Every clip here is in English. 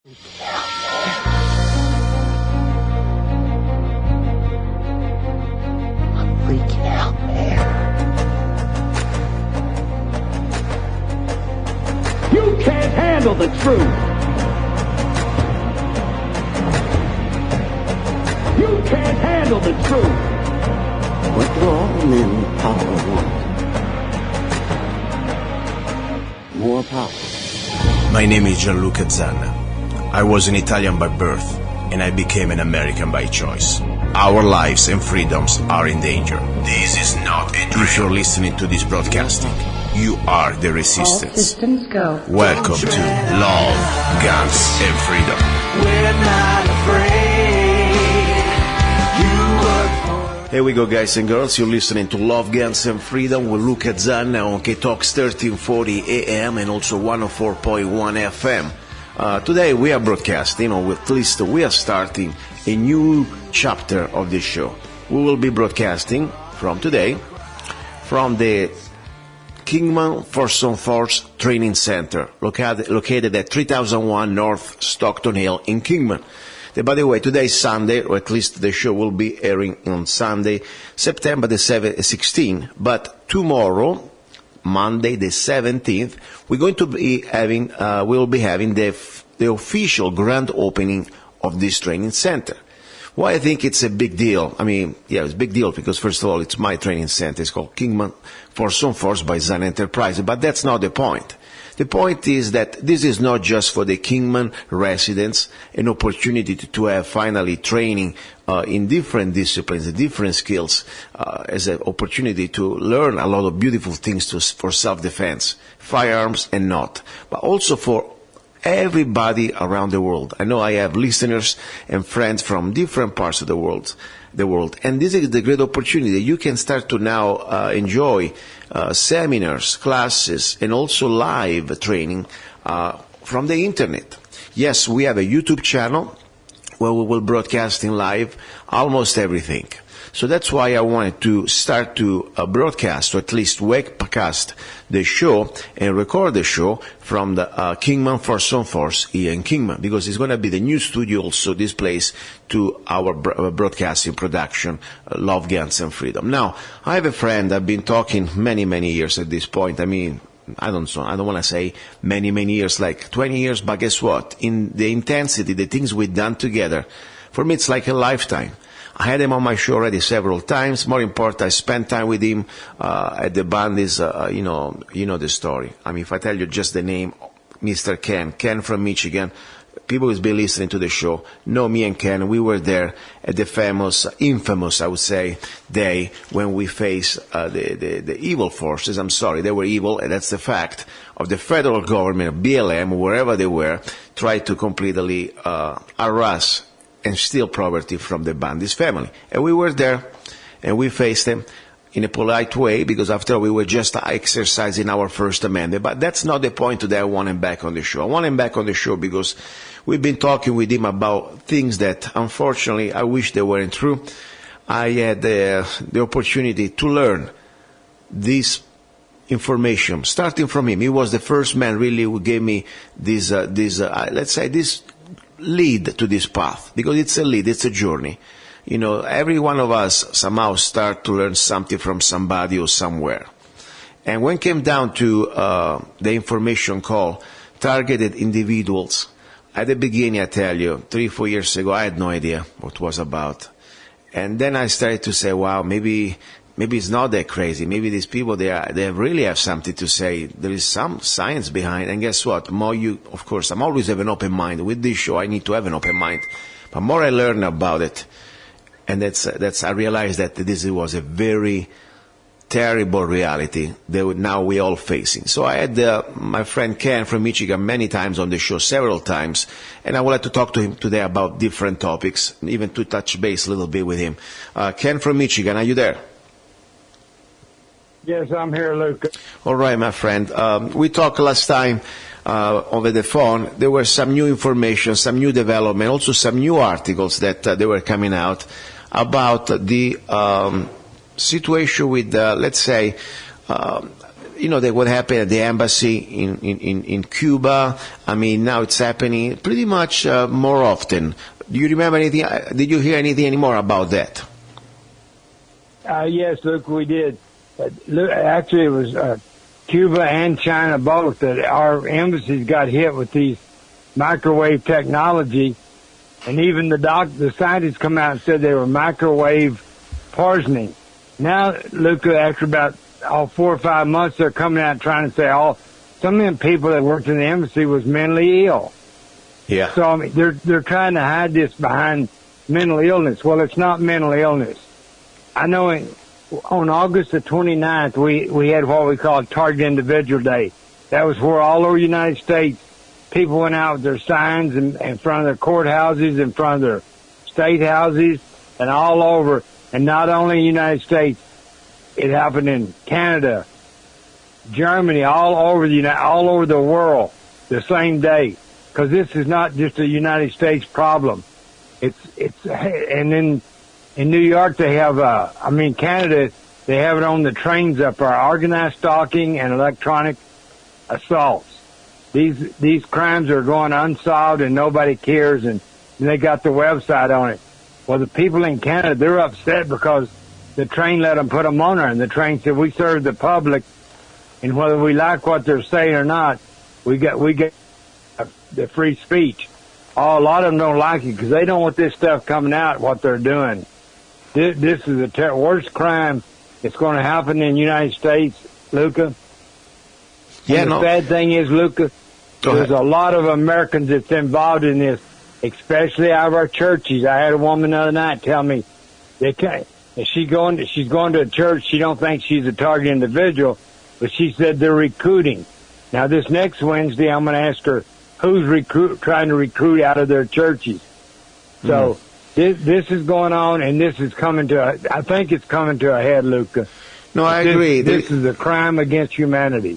Freaking out, man. You can't handle the truth. You can't handle the truth. What do all men power want? More power. My name is luca-zanna. I was an Italian by birth, and I became an American by choice. Our lives and freedoms are in danger. This is not a dream. If you're listening to this broadcasting, you are the resistance. All systems go. Welcome to Love, Guns, and Freedom. We're not afraid. Here we go, guys and girls. You're listening to Love, Guns, and Freedom with luca-zanna on K-Talks 1340 AM and also 104.1 FM. Today we are broadcasting, or at least we are starting a new chapter of this show. We will be broadcasting from today from the Kingman Force Training Center, located at 3001 North Stockton Hill in Kingman. By the way, today is Sunday, or at least the show will be airing on Sunday, September the 16th, but tomorrow, Monday the 17th, we're going to be having, we'll be having the official grand opening of this training center. Why I think it's a big deal? I mean, yeah, it's a big deal because first of all, it's my training center. It's called Kingman Force by Zanna Enterprise, but that's not the point. The point is that this is not just for the Kingman residents, an opportunity to have finally training in different disciplines, different skills, as an opportunity to learn a lot of beautiful things for self-defense, firearms and not, but also for everybody around the world. I know I have listeners and friends from different parts of the world, and this is the great opportunity. You can start to now enjoy seminars, classes, and also live training from the internet. Yes, we have a YouTube channel where we will broadcasting live almost everything. So that's why I wanted to start to broadcast, or at least webcast the show and record the show from the Kingman Force here in Kingman, because it's going to be the new studio also, this place, to our broadcasting production, Love, Guns, and Freedom. Now, I have a friend I've been talking many years at this point. I mean, I don't want to say many years, like 20 years, but guess what? In the intensity, the things we've done together, for me it's like a lifetime. I had him on my show already several times. More important, I spent time with him at the Bandits. You know the story. I mean, if I tell you just the name, Mr. Ken from Michigan, people who's been listening to the show know me and Ken. We were there at the infamous, I would say, day when we faced the evil forces. I'm sorry, they were evil, and that's the fact, of the federal government, BLM, wherever they were, tried to completely harass and steal property from the Bandits family. And we were there, and we faced them in a polite way, because after all, we were just exercising our First Amendment. But that's not the point today. I want him back on the show. I want him back on the show because we've been talking with him about things that, unfortunately, I wish they weren't true. I had the opportunity to learn this information, starting from him. He was the first man, really, who gave me this let's say, this lead to this path, because it's a lead, it's a journey. You know, every one of us somehow start to learn something from somebody or somewhere. And when it came down to the information call, targeted individuals, at the beginning, I tell you, 3-4 years ago, I had no idea what it was about. And then I started to say, wow, maybe it's not that crazy. Maybe these people, they really have something to say. There is some science behind. And guess what? Of course, I'm always have an open mind. With this show, I need to have an open mind. But more I learn about it, and I realized that this was a very terrible reality that now we're all facing. So I had my friend Ken from Michigan many times on the show, several times, and I would like to talk to him today about different topics, even to touch base a little bit with him. Ken from Michigan, are you there? Yes, I'm here, Luca. All right, my friend. We talked last time over the phone. There were some new information, some new development, also some new articles that they were coming out about the situation with, let's say, what happened at the embassy in Cuba. I mean, now it's happening pretty much more often. Do you remember anything? Did you hear anything anymore about that? Yes, look, we did. Actually, it was Cuba and China both that our embassies got hit with these microwave technology, and even the scientists come out and said they were microwave poisoning. Now, Luca, after about 4 or 5 months, they're coming out trying to say, some of them people that worked in the embassy was mentally ill. Yeah. So I mean, they're trying to hide this behind mental illness. Well, it's not mental illness. I know on August the 29th, we had what we call Target Individual Day. That was where all over the United States, people went out with their signs in front of their courthouses, in front of their state houses, and all over. And not only in the United States, it happened in Canada, Germany, all over the world, the same day. Because this is not just a United States problem. And then in New York they have, Canada, they have it on the trains up there, organized stalking and electronic assaults. These crimes are going unsolved and nobody cares, and they got the website on it. Well, the people in Canada, they're upset because the train let them put them on there, and the train said, we serve the public, and whether we like what they're saying or not, we get the free speech. A lot of them don't like it because they don't want this stuff coming out, what they're doing. This is the worst crime that's going to happen in the United States, Luca. Yeah, and the sad thing is, Luca, there's a lot of Americans that's involved in this, especially out of our churches. I had a woman the other night tell me she's going to a church. She don't think she's a target individual, but she said they're recruiting. Now, this next Wednesday, I'm going to ask her who's trying to recruit out of their churches. So this is going on, and this is I think it's coming to a head, Luca. No, I agree. This is a crime against humanity.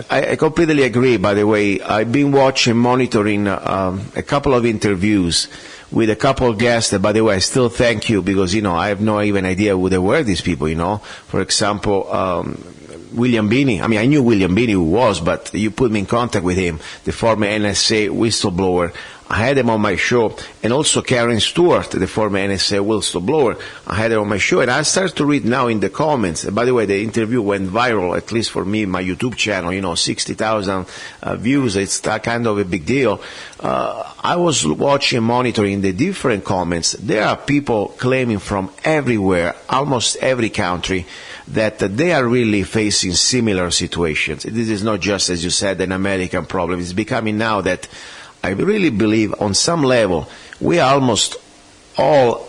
I completely agree, by the way. I've been monitoring a couple of interviews with a couple of guests that, by the way, I still thank you because, I have no even idea who they were, these people, For example, William Binney. I mean, I knew William Binney who was, but you put me in contact with him, the former NSA whistleblower. I had him on my show, and also Karen Stewart, the former NSA whistleblower. I had her on my show, and I started to read now in the comments. By the way, the interview went viral, at least for me, my YouTube channel, 60,000 views. It's kind of a big deal. I was watching, monitoring the different comments. There are people claiming from everywhere, almost every country, that they are really facing similar situations. This is not just, as you said, an American problem. It's becoming now that I really believe on some level we are almost all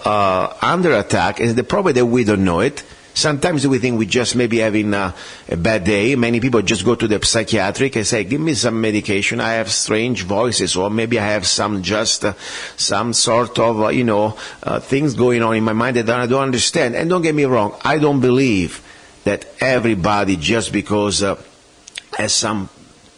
under attack, and the problem that we don't know it. Sometimes we think we just maybe having a bad day. Many people just go to the psychiatric and say, give me some medication. I have strange voices, or maybe I have some sort of, things going on in my mind that I don't understand. And don't get me wrong, I don't believe that everybody, just because has some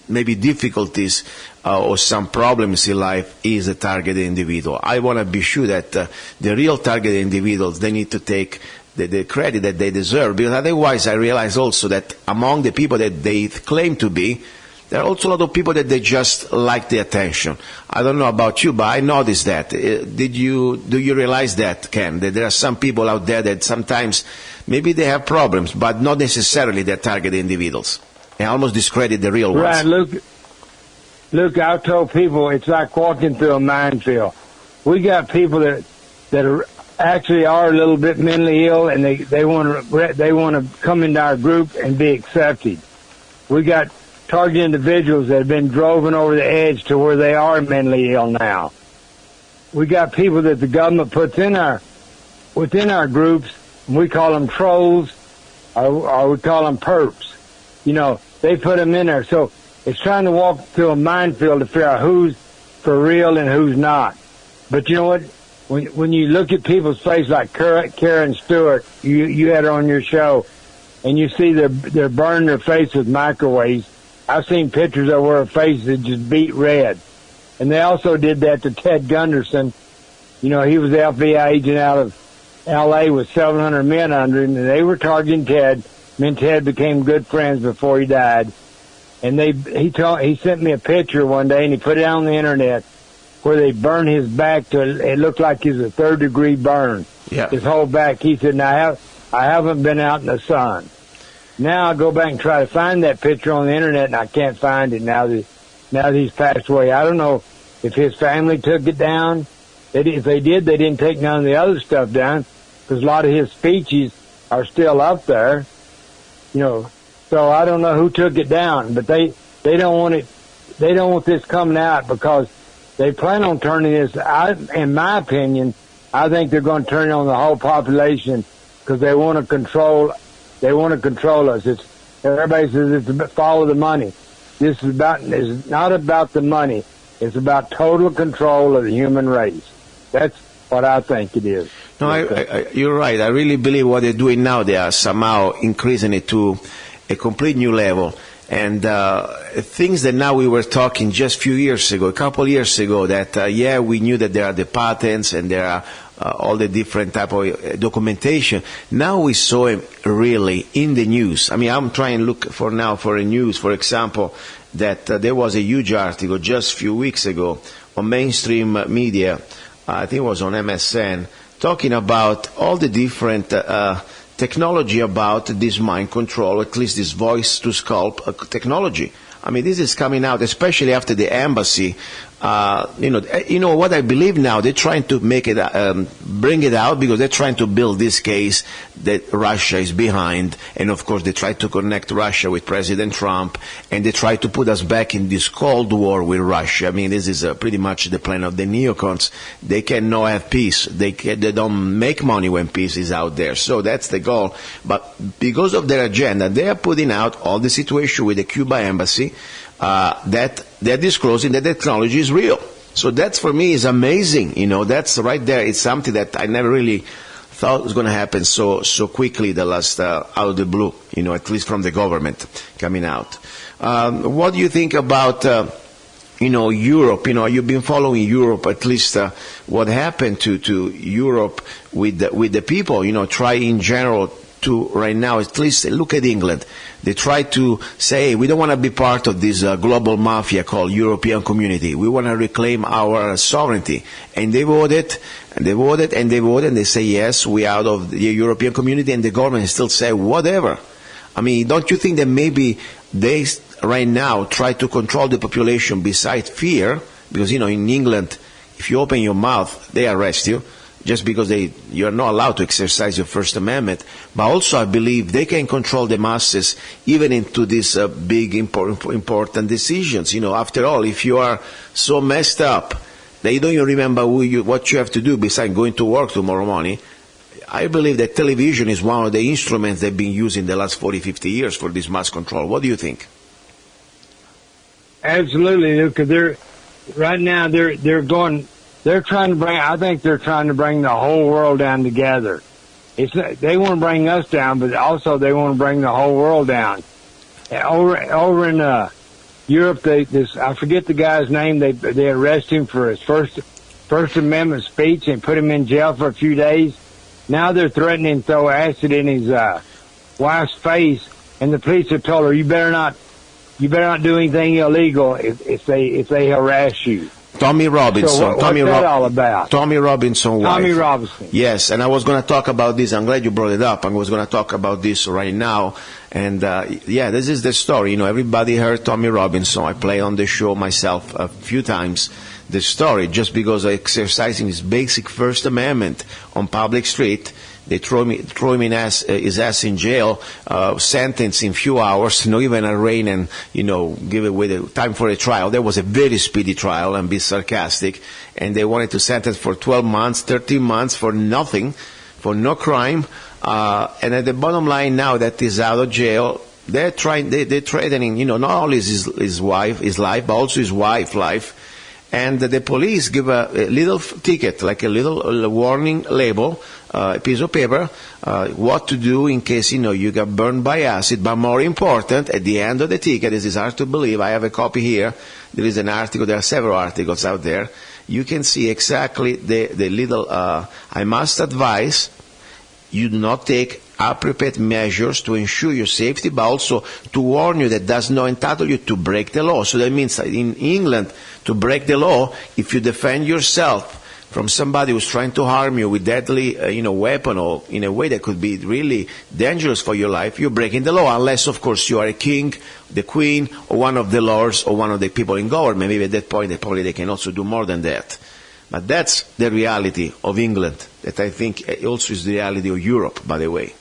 maybe difficulties or some problems in life, is a targeted individual. I want to be sure that the real targeted individuals, they need to take the credit that they deserve, because otherwise I realize also that among the people that they claim to be, there are also a lot of people that they just like the attention. I don't know about you, but I noticed that. Do you realize that, Ken, that there are some people out there that sometimes maybe they have problems, but not necessarily they're targeted individuals, and almost discredit the real ones? Right, Luke, I've told people it's like walking through a minefield. We got people that are actually are a little bit mentally ill, and they want to come into our group and be accepted. We got target individuals that have been driven over the edge to where they are mentally ill now. We got people that the government puts within our groups, and we call them trolls, or we call them perps. They put them in there. So it's trying to walk through a minefield to figure out who's for real and who's not. But you know what? When you look at people's faces like Karen Stewart, you had her on your show, and you see they're burning their face with microwaves. I've seen pictures of where her face is just beat red. And they also did that to Ted Gunderson. He was the FBI agent out of L.A. with 700 men under him, and they were targeting Ted. Me and Ted became good friends before he died. And he sent me a picture one day, and he put it on the internet where they burned his back to it looked like it was a 3rd-degree burn. Yeah. His whole back. He said, "Now I haven't been out in the sun." Now I go back and try to find that picture on the internet, and I can't find it now that he's passed away. I don't know if his family took it down. If they did, they didn't take none of the other stuff down, because a lot of his speeches are still up there. So I don't know who took it down, but they don't want it. They don't want this coming out because they plan on turning this. In my opinion, I think they're going to turn it on the whole population because they want to control. They want to control us. Everybody says it's about follow the money. This is not about the money. It's about total control of the human race. That's what I think it is. No, you're right. I really believe what they're doing now, they are somehow increasing it to a complete new level. And things that now we were talking just a few years ago, a couple of years ago, that, we knew that there are the patents and there are all the different type of documentation. Now we saw it really in the news. I mean, I'm trying to look for a news, for example, that there was a huge article just a few weeks ago on mainstream media, I think it was on MSN, talking about all the different technology about this mind control, at least this voice-to-sculpt technology. I mean, this is coming out, especially after the embassy. What I believe now, they're trying to make it, bring it out because they're trying to build this case that Russia is behind. And of course, they try to connect Russia with President Trump, and they try to put us back in this Cold War with Russia. I mean, this is pretty much the plan of the neocons. They cannot have peace. They don't make money when peace is out there. So that's the goal. But because of their agenda, they are putting out all the situation with the Cuba embassy, that they're disclosing that the technology is real. So that for me is amazing. That's right there. It's something that I never really thought was going to happen so quickly the last out of the blue, at least from the government coming out. What do you think about Europe? You've been following Europe, at least what happened to Europe with the people, try in general to right now, at least look at England. They try to say, we don't want to be part of this global mafia called European Community. We want to reclaim our sovereignty. And they voted, and they voted, and they voted, and they say, yes, we're out of the European Community, and the government still say, whatever. I mean, don't you think that maybe they right now try to control the population besides fear? Because, in England, if you open your mouth, they arrest you. Just because you're not allowed to exercise your First Amendment. But also I believe they can control the masses even into these big, important decisions. After all, if you are so messed up that you don't even remember what you have to do besides going to work tomorrow morning, I believe that television is one of the instruments they've been using the last 40, 50 years for this mass control. What do you think? Absolutely, Luca. I think they're trying to bring the whole world down together. They want to bring us down, but also they want to bring the whole world down. Over in Europe, I forget the guy's name. They arrest him for his First Amendment speech and put him in jail for a few days. Now they're threatening to throw acid in his wife's face, and the police have told her, you better not do anything illegal if they harass you. Tommy Robinson. So what's that all about? Tommy Robinson. Tommy Robinson. Yes, and I was going to talk about this. I'm glad you brought it up. I was going to talk about this right now. And, this is the story. Everybody heard Tommy Robinson. I play on the show myself a few times. The story, just because of exercising his basic First Amendment on public street, they throw him his ass in jail, sentenced in few hours, not even arraign and, give away the time for a trial. There was a very speedy trial, and be sarcastic, and they wanted to sentence for 12 months, 13 months for nothing, for no crime. And at the bottom line now that he's out of jail, they're threatening, not only his life, but also his wife's life. And the police give a little ticket, like a little warning label, a piece of paper, what to do in case, you get burned by acid. But more important, at the end of the ticket, this is hard to believe, I have a copy here, there is an article, there are several articles out there, you can see exactly the little, I must advise you do not take appropriate measures to ensure your safety, but also to warn you that does not entitle you to break the law. So that means that in England, to break the law, if you defend yourself from somebody who's trying to harm you with deadly, weapon or in a way that could be really dangerous for your life, you're breaking the law, unless, of course, you are a king, the queen, or one of the lords, or one of the people in government. Maybe at that point, they can also do more than that. But that's the reality of England, that I think also is the reality of Europe, by the way.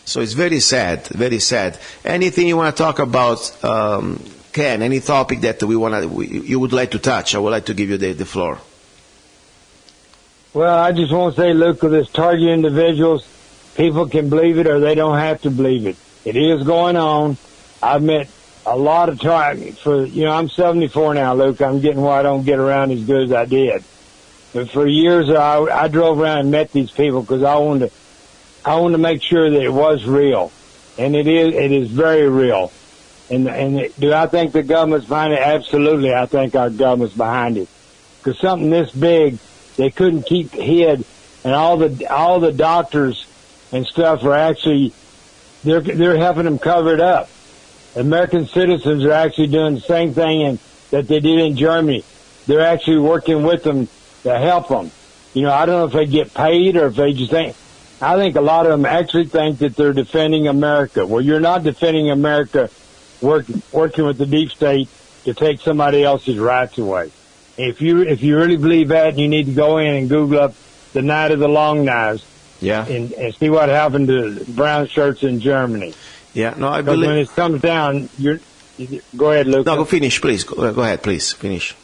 So it's very sad, very sad. Anything you want to talk about, Ken? Any topic that you would like to touch? I would like to give you the floor. Well, I just want to say, Luca, this target individuals, people can believe it or they don't have to believe it. It is going on. I've met a lot of times I'm 74 now, Luca. I'm getting where I don't get around as good as I did. But for years, I drove around and met these people because I wanted to make sure that it was real. And it is very real. And do I think the government's behind it? Absolutely. I think our government's behind it. Because something this big, they couldn't keep hid, and all the doctors and stuff are actually they're helping them cover it up. American citizens are actually doing the same thing that they did in Germany. They're actually working with them to help them. I don't know if they get paid or if they just think. I think a lot of them actually think that they're defending America. Well, you're not defending America, working with the deep state to take somebody else's rights away. If you really believe that, you need to go in and Google up the Night of the Long Knives, and see what happened to brown shirts in Germany. Yeah, no, I believe when it comes down, go ahead, Luca. No, go finish, please. Go ahead, please finish.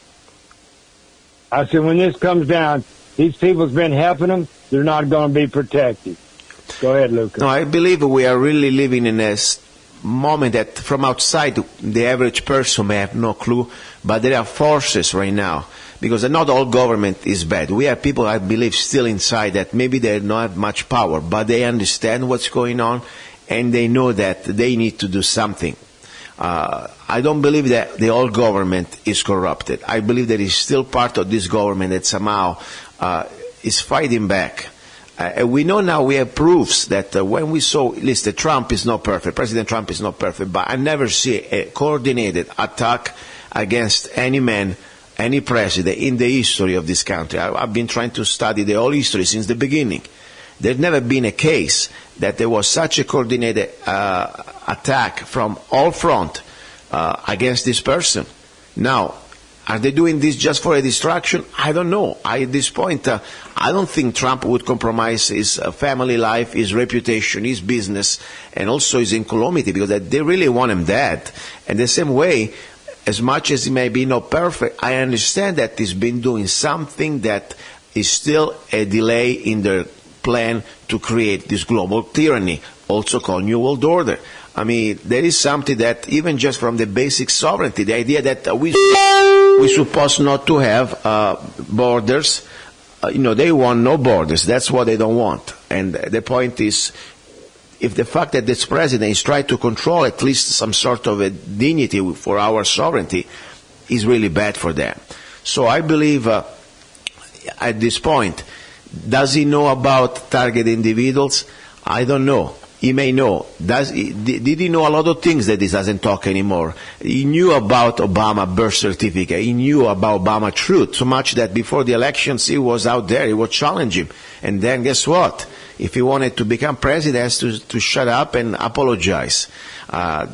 I said when this comes down, these people's been helping them. They're not going to be protected. Go ahead, Luca. No, I believe we are really living in a moment that from outside the average person may have no clue, but there are forces right now, because not all government is bad. We have people, I believe, still inside that maybe they don't have much power, but they understand what's going on and they know that they need to do something. I don't believe that the whole government is corrupted. I believe there is still part of this government that somehow is fighting back. We know now, we have proofs that when we saw, at least Trump is not perfect, President Trump is not perfect, but I never see a coordinated attack against any man, any president in the history of this country. I've been trying to study the whole history since the beginning. There's never been a case that there was such a coordinated attack from all front against this person. Now, are they doing this just for a distraction? I don't know. At this point, I don't think Trump would compromise his family life, his reputation, his business, and also his inclusivity, because they really want him dead. And the same way, as much as he may be not perfect, I understand that he's been doing something that is still a delay in their plan to create this global tyranny, also called New World Order. I mean, there is something that even just from the basic sovereignty, the idea that we're supposed not to have borders, they want no borders. That's what they don't want. And the point is, if the fact that this president is trying to control at least some sort of a dignity for our sovereignty is really bad for them. So I believe at this point, does he know about target individuals? I don't know. He may know. Did he know a lot of things that he doesn't talk anymore? He knew about Obama birth certificate. He knew about Obama truth, so much that before the elections he was out there, he was challenging him. And then guess what? If he wanted to become president, he has to shut up and apologize.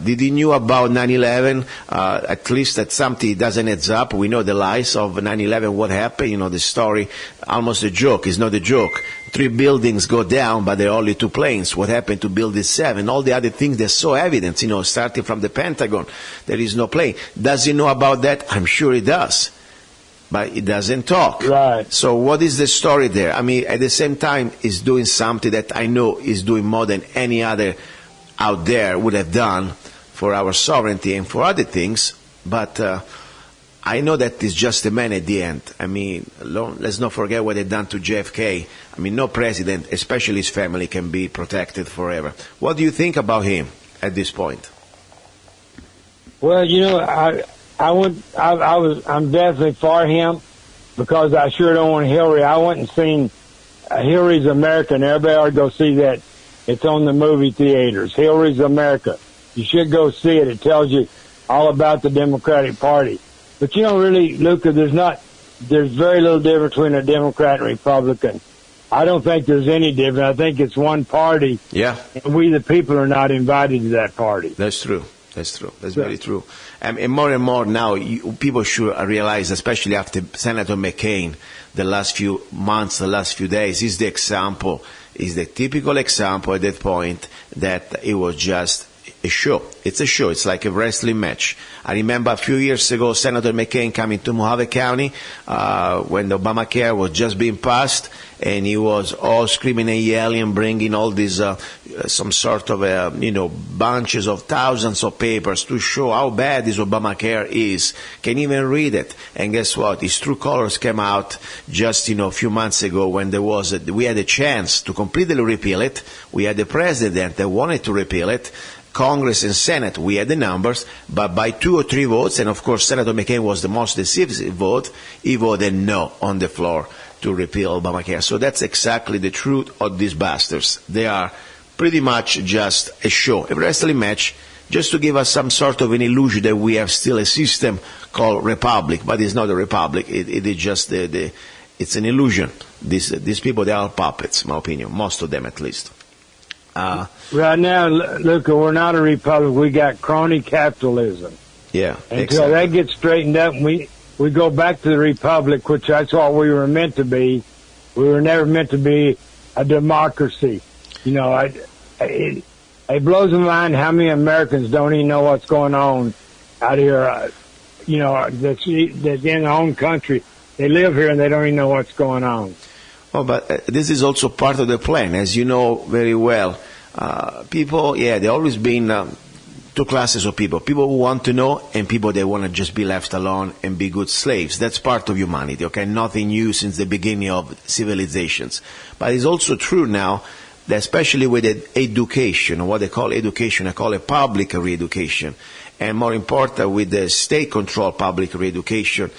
Did he knew about 9/11? At least that something doesn't adds up. We know the lies of 9/11, what happened, the story, almost a joke. It's not a joke. 3 buildings go down, but there are only 2 planes. What happened to Building 7? All the other things, they're so evident, starting from the Pentagon. There is no plane. Does he know about that? I'm sure he does. But he doesn't talk. Right. So what is the story there? I mean, at the same time, he's doing something that I know is doing more than any other out there would have done for our sovereignty and for other things. But I know that he's just a man at the end. I mean, let's not forget what they've done to JFK. I mean, no president, especially his family, can be protected forever. What do you think about him at this point? Well, I'm definitely for him because I sure don't want Hillary. I went and seen Hillary's American. Everybody ought to go see that It's on the movie theaters. Hillary's America. You should go see it. It tells you all about the Democratic Party. But you know, really, Luca, there's very little difference between a Democrat and Republican. I don't think there's any difference. I think it's one party. Yeah. And we, the people, are not invited to that party. That's true. That's true. That's very true. And more now, people should realize, especially after Senator McCain, the last few months, the last few days, is the example, is the typical example at that point that it was just a show. It's a show. It's like a wrestling match. I remember a few years ago, Senator McCain coming to Mojave County when the Obamacare was just being passed, and he was all screaming and yelling, bringing all these some sort of bunches of thousands of papers to show how bad this Obamacare is. Can't even read it. And guess what? His true colors came out just a few months ago when we had a chance to completely repeal it. We had the president that wanted to repeal it. Congress and Senate, we had the numbers, but by 2 or 3 votes, and of course Senator McCain was the most decisive vote, he voted no on the floor to repeal Obamacare. So that's exactly the truth of these bastards. They are pretty much just a show, a wrestling match, just to give us some sort of an illusion that we have still a system called republic, but it's not a republic. It is just it's an illusion. These people, they are puppets, in my opinion, most of them at least. Right now, look, we're not a republic. We got crony capitalism. Yeah, Until that gets straightened up, we go back to the republic, which that's what we were meant to be. We were never meant to be a democracy. It blows my mind how many Americans don't even know what's going on out here. That's in their own country. They live here and they don't even know what's going on. Oh, but this is also part of the plan, as you know very well. People, there always been 2 classes of people who want to know and people that want to just be left alone and be good slaves. That's part of humanity, okay? Nothing new since the beginning of civilizations. But it's also true now that especially with education, what they call education, I call it public re-education, and more important with the state-controlled public re-education,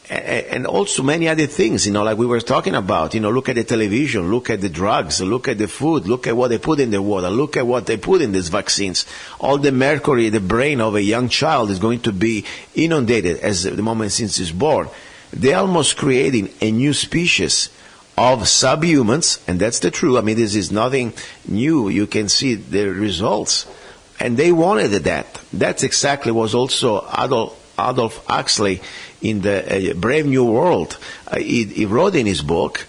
and also many other things, like we were talking about. Look at the television, look at the drugs, look at the food, look at what they put in the water, look at what they put in these vaccines. All the mercury in the brain of a young child is going to be inundated as the moment since he's born. They're almost creating a new species of subhumans, and that's the truth. I mean, this is nothing new. You can see the results. And they wanted that. That's exactly what also Adolf Huxley in the Brave New World, he wrote in his book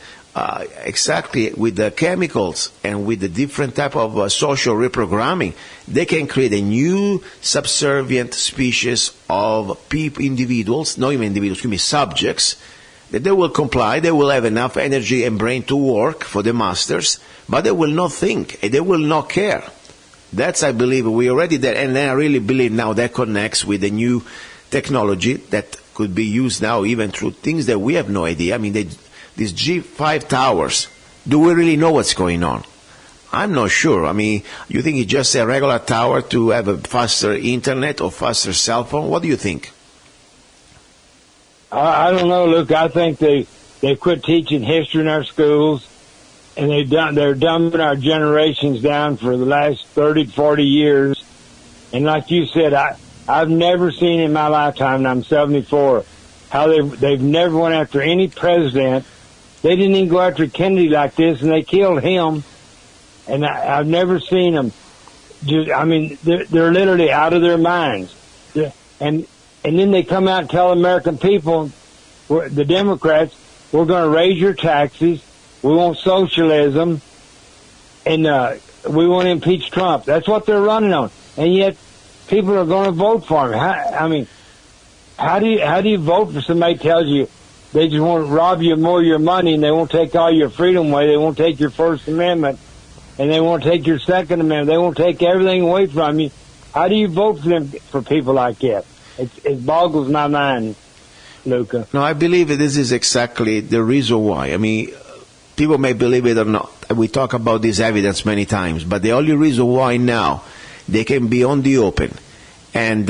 exactly with the chemicals and with the different type of social reprogramming, they can create a new subservient species of individuals, not even individuals, subjects, that they will comply, they will have enough energy and brain to work for the masters, but they will not think, and they will not care. That's, I believe, we already there, and then I really believe now that connects with the new technology that could be used now even through things that we have no idea. I mean, these G5 towers, do we really know what's going on? I'm not sure. I mean, you think it's just a regular tower to have a faster internet or faster cell phone? What do you think? I don't know, Luke. I think they quit teaching history in our schools, and they're dumbing our generations down for the last 30, 40 years. And like you said, I've never seen in my lifetime, and I'm 74, how they've never went after any president. They didn't even go after Kennedy like this, and they killed him. And I've never seen them. They're literally out of their minds. And then they come out and tell American people, the Democrats, we're going to raise your taxes, we want socialism, and we want to impeach Trump. That's what they're running on. And yet people are going to vote for him. How do you vote for somebody who tells you they just want to rob you of more of your money, and they won't take all your freedom away, they won't take your First Amendment, and they won't take your Second Amendment, they won't take everything away from you? How do you vote for people like that? It boggles my mind, Luca. No, I believe this is exactly the reason why. I mean, people may believe it or not. We talk about this evidence many times, but the only reason why now they can be on the open and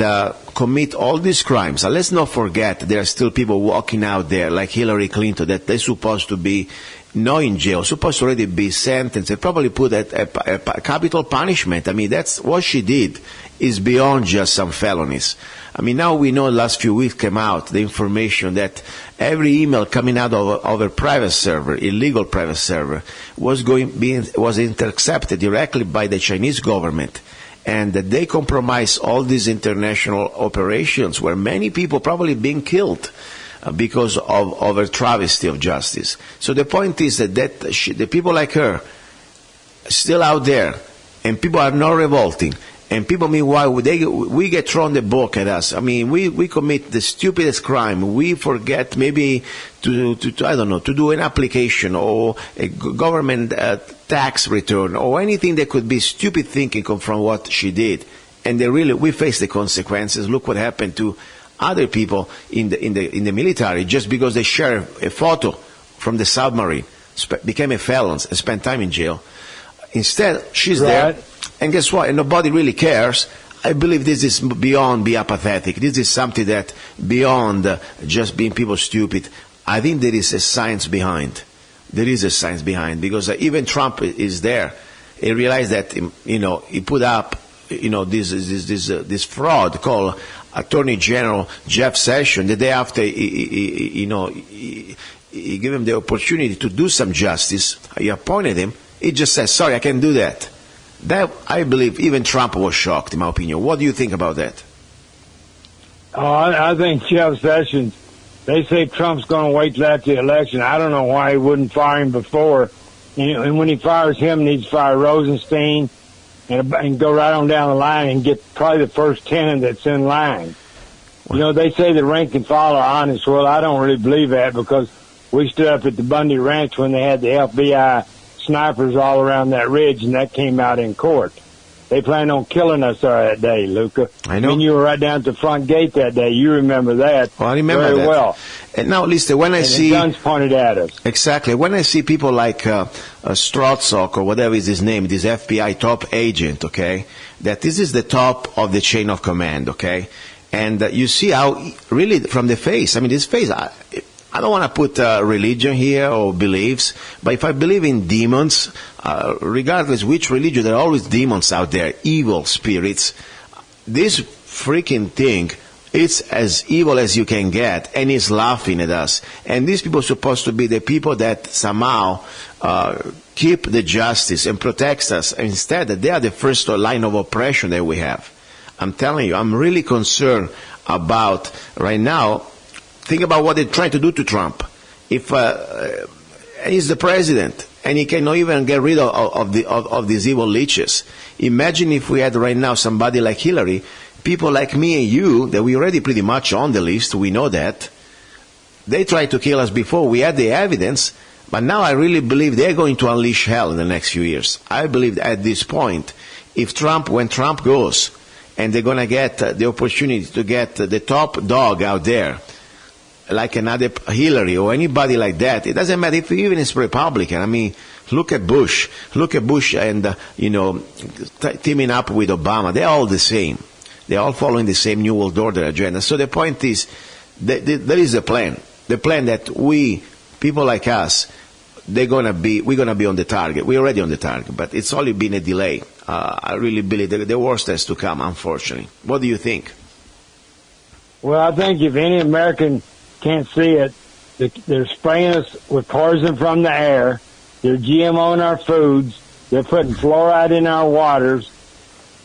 commit all these crimes. Let's not forget there are still people walking out there like Hillary Clinton that they're supposed to be not in jail, supposed to already be sentenced and probably put at a capital punishment. I mean, that's what she did is beyond just some felonies. I mean, now we know the last few weeks came out the information that every email coming out of a private server, illegal private server, was intercepted directly by the Chinese government, and that they compromised all these international operations where many people probably being killed because of a travesty of justice. So the point is that the people like her still out there, and people are not revolting. And people, meanwhile, we get thrown the book at us. I mean, we commit the stupidest crime. We forget maybe to I don't know, to do an application or a government tax return or anything that could be stupid thinking from what she did. And we face the consequences. Look what happened to other people in the military just because they share a photo from the submarine, became a felon and spent time in jail. Instead, she's there. And guess what? And nobody really cares. I believe this is beyond being apathetic. This is something that beyond just being people stupid. I think there is a science behind. There is a science behind because even Trump is there. He realized that he put up this fraud called Attorney General Jeff Sessions. The day after he gave him the opportunity to do some justice, he appointed him. He just said, "Sorry, I can't do that." That, I believe, even Trump was shocked, in my opinion. What do you think about that? Oh, I think Jeff Sessions, they say Trump's going to wait till after the election. I don't know why he wouldn't fire him before. And when he fires him, he needs to fire Rosenstein and go right on down the line and get probably the first 10 that's in line. They say the rank and file are honest. Well, I don't really believe that because we stood up at the Bundy Ranch when they had the FBI snipers all around that ridge, and that came out in court. They planned on killing us that day, Luca. I know. And you were right down at the front gate that day. You remember that I remember very that. well. And now, listen, when I see... the guns pointed at us. Exactly. When I see people like Strotzok or whatever is his name, this FBI top agent, okay, that this is the top of the chain of command, okay, and you see how, really, from the face, I mean, this face... I don't want to put religion here or beliefs, but if I believe in demons, regardless which religion, there are always demons out there, evil spirits. This freaking thing, it's as evil as you can get, and it's laughing at us. And these people are supposed to be the people that somehow keep the justice and protect us. Instead, they are the first line of oppression that we have. I'm telling you, I'm really concerned about right now. Think about what they're trying to do to Trump. If he's the president and he cannot even get rid of these evil leeches, imagine if we had right now somebody like Hillary, people like me and you, that we already pretty much on the list, we know that. They tried to kill us before, we had the evidence, but now I really believe they're going to unleash hell in the next few years. I believe at this point, when Trump goes, and they're going to get the opportunity to get the top dog out there, like another Hillary or anybody like that. It doesn't matter if even it's Republican. I mean, look at Bush. Look at Bush and, teaming up with Obama. They're all the same. They're all following the same New World Order agenda. So the point is, there is a plan. The plan that we, people like us, we're going to be on the target. We're already on the target, but it's only been a delay. I really believe the worst has to come, unfortunately. What do you think? Well, I think if any American can't see it, they're spraying us with poison from the air. They're GMOing our foods. They're putting fluoride in our waters.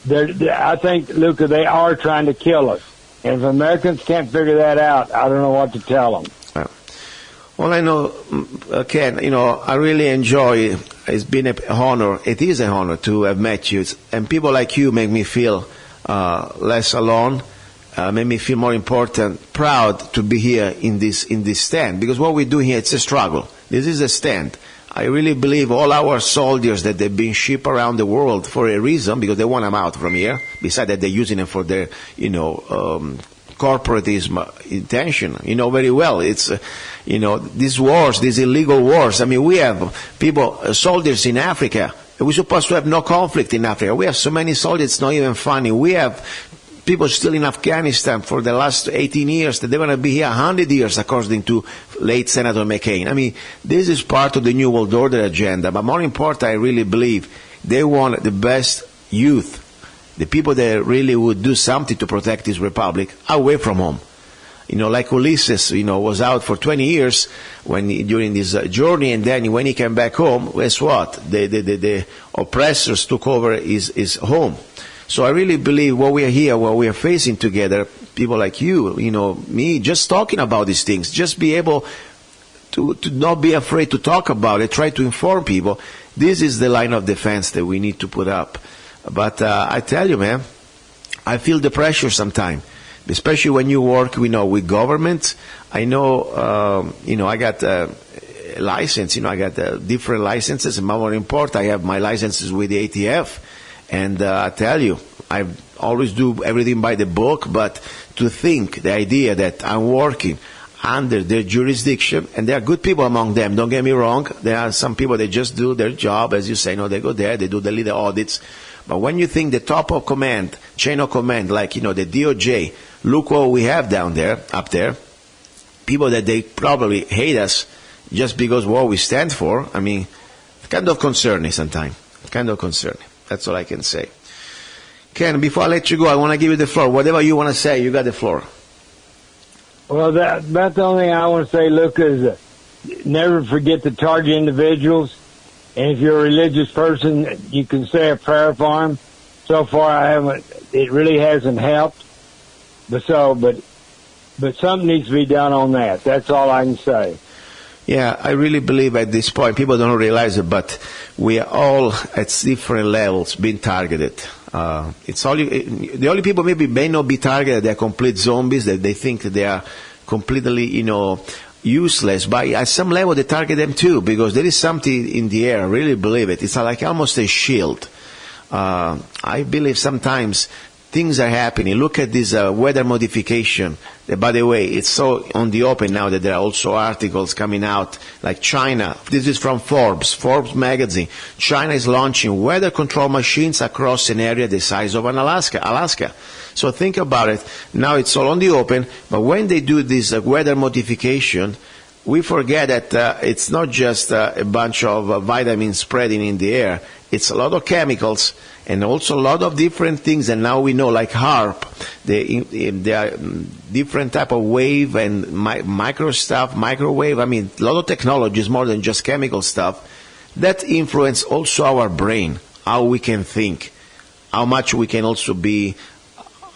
I think, Luca, they are trying to kill us. And if Americans can't figure that out, I don't know what to tell them. Well, I know, Ken, I really enjoy, it's been an honor, it is an honor to have met you. And people like you make me feel less alone. Made me feel more important, proud to be here in this stand. Because what we do here, it's a struggle. This is a stand. I really believe all our soldiers that they've been shipped around the world for a reason, because they want them out from here. Besides that, they're using them for their, corporatism intention. Very well. It's, these wars, these illegal wars. I mean, we have people, soldiers in Africa. We're supposed to have no conflict in Africa. We have so many soldiers, it's not even funny. We have people still in Afghanistan for the last 18 years, that they're going to be here 100 years, according to late Senator McCain. I mean, this is part of the New World Order agenda, but more important, I really believe they want the best youth, the people that really would do something to protect this republic, away from home. Like Ulysses, was out for 20 years during this journey, and then when he came back home, guess what? The oppressors took over his home. So I really believe what we are here, what we are facing together, people like you, me, just talking about these things, just be able to not be afraid to talk about it, try to inform people. This is the line of defense that we need to put up. But I tell you, man, I feel the pressure sometimes. Especially when you work, with government. I know, I got a license. I got different licenses. And more important, I have my licenses with the ATF. And I tell you, I always do everything by the book. But to think, the idea that I'm working under their jurisdiction, and there are good people among them. Don't get me wrong. There are some people that just do their job, as you say. They go there, they do the little audits. But when you think the top of command, chain of command, like, the DOJ, look what we have up there, people that they probably hate us just because what we stand for. I mean, kind of concerning sometimes. Kind of concerning. That's all I can say. Ken, before I let you go, I want to give you the floor. Whatever you want to say, you got the floor. Well, that's the only thing I want to say, Luca, is never forget to target individuals. And if you're a religious person, you can say a prayer for them. So far, it really hasn't helped. But something needs to be done on that. That's all I can say. Yeah, I really believe at this point, people don't realize it, but we are all at different levels being targeted. The only people maybe may not be targeted, they're complete zombies, that they think they are completely, useless, but at some level they target them too, because there is something in the air. I really believe it. It's like almost a shield. I believe sometimes things are happening. Look at this weather modification. By the way, it's so on the open now that there are also articles coming out, like China. This is from Forbes magazine. China is launching weather control machines across an area the size of Alaska. So think about it. Now it's all on the open, but when they do this weather modification, we forget that it's not just a bunch of vitamins spreading in the air. It's a lot of chemicals and also a lot of different things. And now we know, like HAARP, there are different type of wave and micro stuff, microwave. I mean, a lot of technologies more than just chemical stuff that influence also our brain, how we can think, how much we can also be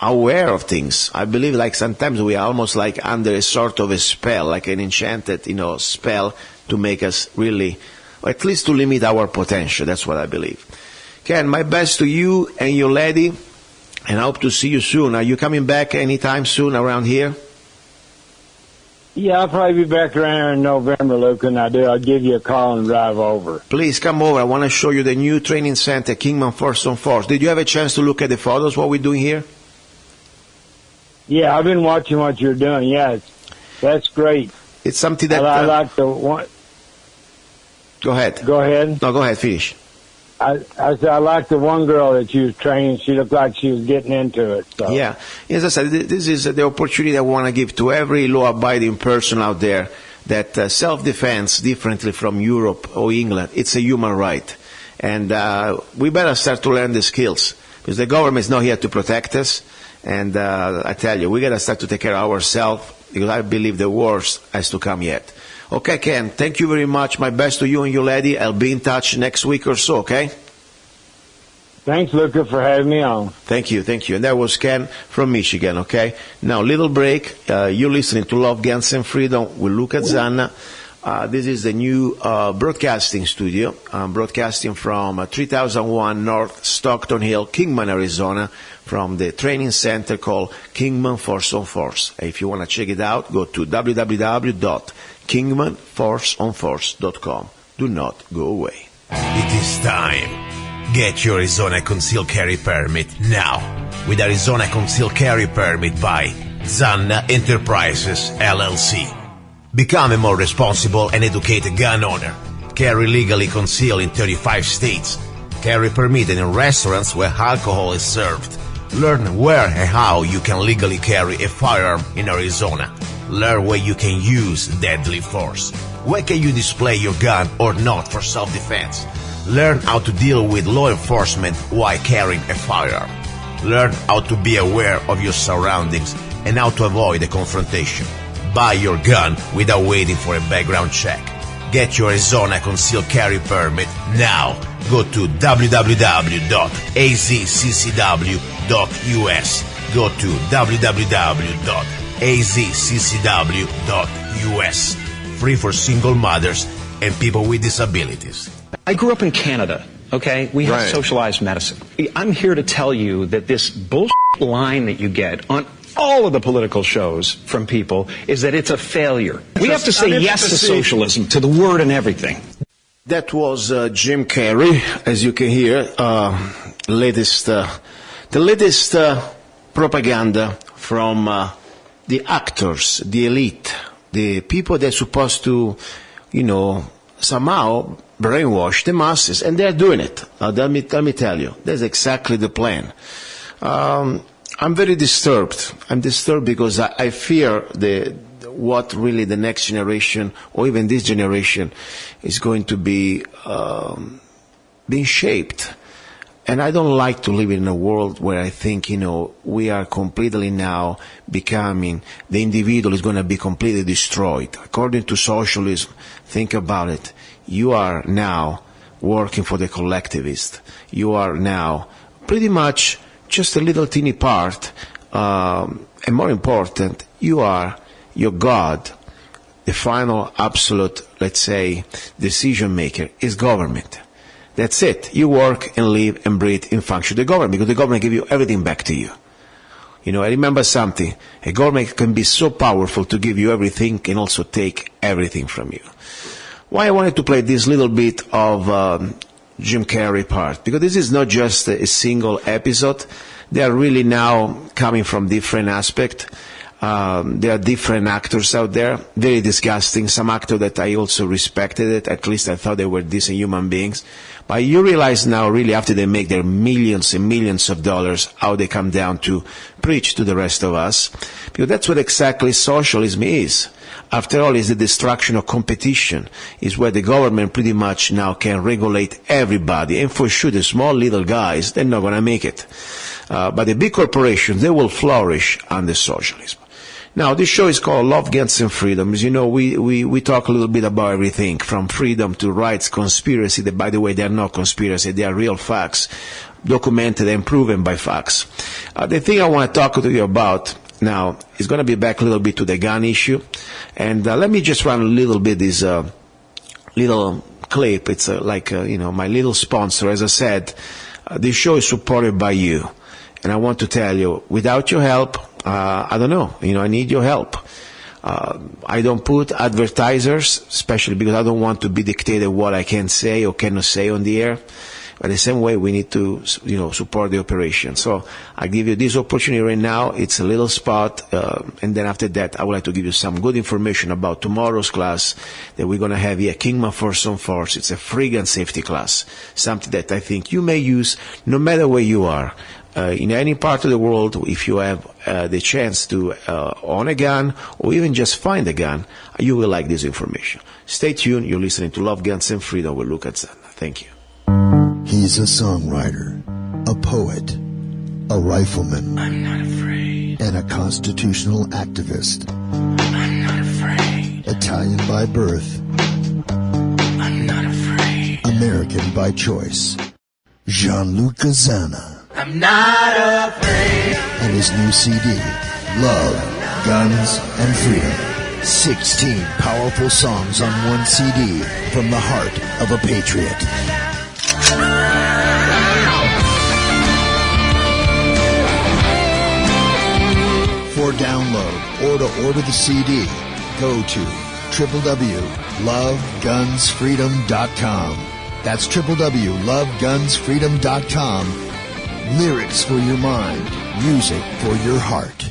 aware of things. I believe like sometimes we are almost like under a sort of a spell, like an enchanted, spell to make us really, or at least to limit our potential. That's what I believe. Ken, my best to you and your lady, and I hope to see you soon. Are you coming back anytime soon around here? Yeah, I'll probably be back around here in November, Luca, and I'll give you a call and drive over. Please come over. I want to show you the new training center, Kingman Force on Force. Did you have a chance to look at the photos, what we're doing here? Yeah, I've been watching what you're doing. Yeah, that's great. It's something that... I like the one... Go ahead. Go ahead. No, go ahead. Finish. I said I like the one girl that you was training. She looked like she was getting into it. So. Yeah. As I said, this is the opportunity I want to give to every law-abiding person out there that self-defense, differently from Europe or England, it's a human right. And we better start to learn the skills, because the government is not here to protect us. And I tell you, we got to start to take care of ourselves, because I believe the worst has to come yet. Okay, Ken, thank you very much. My best to you and your lady. I'll be in touch next week or so, okay? Thanks, Luca, for having me on. Thank you. And that was Ken from Michigan, okay? Now, little break. You're listening to Love, Guns, and Freedom with luca-zanna. This is the new broadcasting studio. I'm broadcasting from 3001 North Stockton Hill, Kingman, Arizona, from the training center called Kingman Force on Force. If you want to check it out, go to www.kingmanforceonforce.com. Do not go away. It is time. Get your Arizona Concealed Carry Permit now with Arizona Concealed Carry Permit by Zanna Enterprises, LLC. Become a more responsible and educated gun owner. Carry legally concealed in 35 states. Carry permitted in restaurants where alcohol is served. Learn where and how you can legally carry a firearm in Arizona. Learn where you can use deadly force. When can you display your gun or not for self-defense? Learn how to deal with law enforcement while carrying a firearm. Learn how to be aware of your surroundings and how to avoid a confrontation. Buy your gun without waiting for a background check. Get your Arizona concealed carry permit now. Go to www.azccw.us. Go to www.azccw.us. Free for single mothers and people with disabilities. I grew up in Canada, okay? We have socialized medicine. I'm here to tell you that this bullshit line that you get on all of the political shows from people is that it's a failure. We have to say yes to socialism, to the word and everything. That was Jim Carrey, as you can hear, the latest propaganda from the actors, the elite, the people that are supposed to, somehow brainwash the masses, and they're doing it. Let me tell you, that's exactly the plan. I'm very disturbed. I'm disturbed because I fear what really the next generation, or even this generation, is going to be being shaped. And I don't like to live in a world where I think, we are completely now becoming, the individual is going to be completely destroyed. According to socialism, think about it. You are now working for the collectivist. You are now pretty much just a little teeny part, and more important, you are your God. The final absolute, let's say, decision maker is government. That's it. You work and live and breathe and function the government, because the government gives you everything back to you. I remember something. A government can be so powerful to give you everything, can also take everything from you. Why I wanted to play this little bit of Jim Carrey part, because this is not just a single episode. They are really now coming from different aspects. There are different actors out there, very disgusting. Some actors that I also respected it, at least I thought they were decent human beings. But you realize now, really, after they make their millions and millions of dollars, how they come down to preach to the rest of us. Because that's what exactly socialism is. After all, it's the destruction of competition. It's where the government pretty much now can regulate everybody. And for sure, the small little guys, they're not going to make it. But the big corporations, they will flourish under socialism. Now, this show is called Love, Guns, and Freedom. As you know, we talk a little bit about everything, from freedom to rights, conspiracy. That, by the way, they are not conspiracy. They are real facts, documented and proven by facts. The thing I want to talk to you about now is going to be back a little bit to the gun issue. And let me just run a little bit this little clip. It's my little sponsor. As I said, this show is supported by you. And I want to tell you, without your help, I don't know. I need your help. I don't put advertisers, especially because I don't want to be dictated what I can say or cannot say on the air. But the same way, we need to, support the operation. So I give you this opportunity right now. It's a little spot. And then after that, I would like to give you some good information about tomorrow's class that we're going to have here, Kingman Force on Force. It's a free gun safety class, something that I think you may use no matter where you are. In any part of the world, if you have the chance to own a gun or even just find a gun, you will like this information. Stay tuned. You're listening to Love, Guns, and Freedom with luca-zanna. Thank you. He's a songwriter, a poet, a rifleman. I'm not afraid. And a constitutional activist. I'm not afraid. Italian by birth. I'm not afraid. American by choice. Gianluca Zanna. I'm not afraid. And his new CD, Love, Guns, and Freedom. 16 powerful songs on one CD from the heart of a patriot. For download or to order the CD, go to www.lovegunsfreedom.com. That's www.lovegunsfreedom.com. Lyrics for your mind, music for your heart.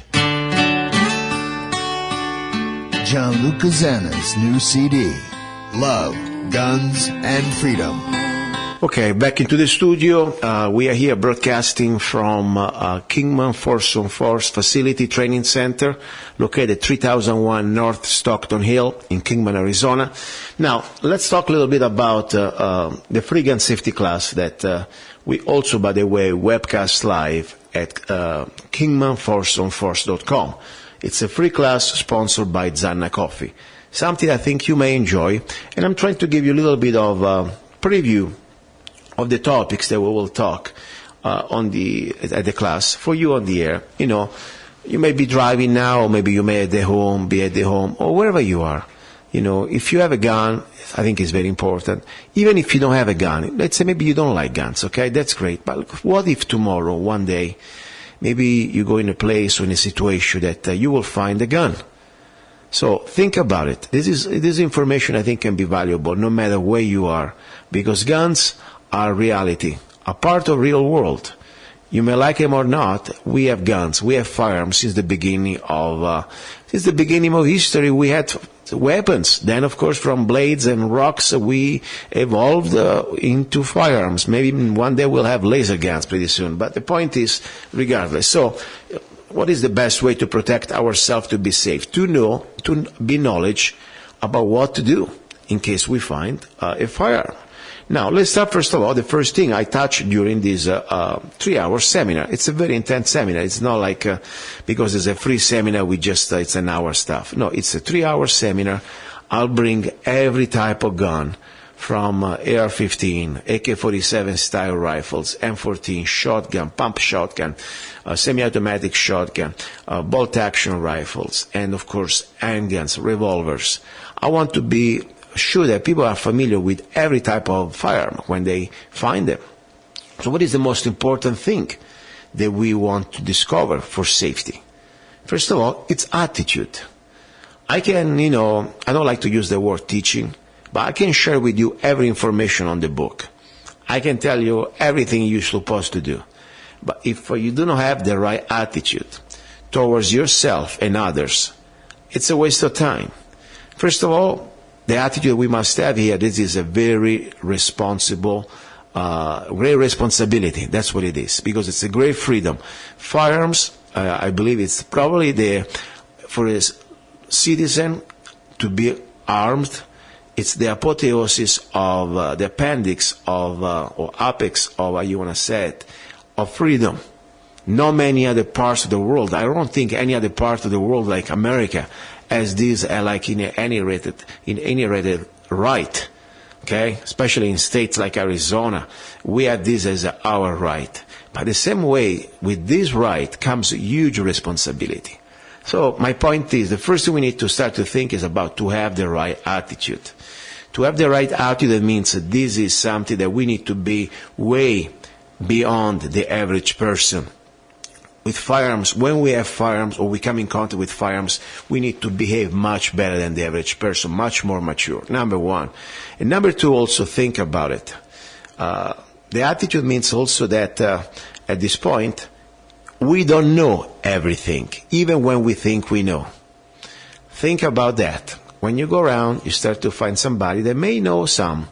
Gianluca Zanna's new CD, Love, Guns, and Freedom. Okay, back into the studio. We are here broadcasting from Kingman Force on Force Facility Training Center, located 3001 North Stockton Hill in Kingman, Arizona. Now, let's talk a little bit about the free gun safety class that we also, by the way, webcast live at kingmanforceonforce.com. It's a free class sponsored by Zanna Coffee, something I think you may enjoy, and I'm trying to give you a little bit of preview of the topics that we will talk at the class for you on the air. You know, you may be driving now, or maybe you may be at the home, or wherever you are. You know, if you have a gun, I think it's very important. Even if you don't have a gun, let's say maybe you don't like guns, okay? That's great. But what if tomorrow, one day, maybe you go in a place or in a situation that you will find a gun? So think about it. This information I think can be valuable no matter where you are, because guns are reality, a part of real world. You may like them or not. We have guns. We have firearms since the beginning of history. We had weapons. Then, of course, from blades and rocks, we evolved into firearms. Maybe one day we'll have laser guns pretty soon. But the point is, regardless. So, what is the best way to protect ourselves to be safe? To be knowledge about what to do in case we find a firearm. Now, let's start first of all, the first thing I touched during this 3-hour seminar. It's a very intense seminar. It's not like, because it's a free seminar, it's an hour stuff. No, it's a 3-hour seminar. I'll bring every type of gun, from AR-15, AK-47 style rifles, M14, shotgun, pump shotgun, semi-automatic shotgun, bolt-action rifles, and of course, handguns, revolvers. I want to be sure that people are familiar with every type of firearm when they find them. So what is the most important thing that we want to discover for safety? First of all, it's attitude. I don't like to use the word teaching, but I can share with you every information on the book. I can tell you everything you're supposed to do. But if you do not have the right attitude towards yourself and others, it's a waste of time. First of all, the attitude we must have here, this is a very responsible, great responsibility. That's what it is, because it's a great freedom. Firearms, I believe it's probably for a citizen to be armed, it's the apotheosis of the appendix of, or apex of, how you want to say it, of freedom. Not many other parts of the world, I don't think any other part of the world like America as these like in any rated right, okay? Especially in states like Arizona, we have this as our right. But the same way, with this right comes huge responsibility. So my point is, the first thing we need to start to think is about to have the right attitude. To have the right attitude, that means that this is something that we need to be way beyond the average person. With firearms, when we have firearms or we come in contact with firearms, we need to behave much better than the average person, much more mature, number one. And number two, also think about it. The attitude means also that at this point, we don't know everything, even when we think we know. Think about that. When you go around, you start to find somebody that may know some,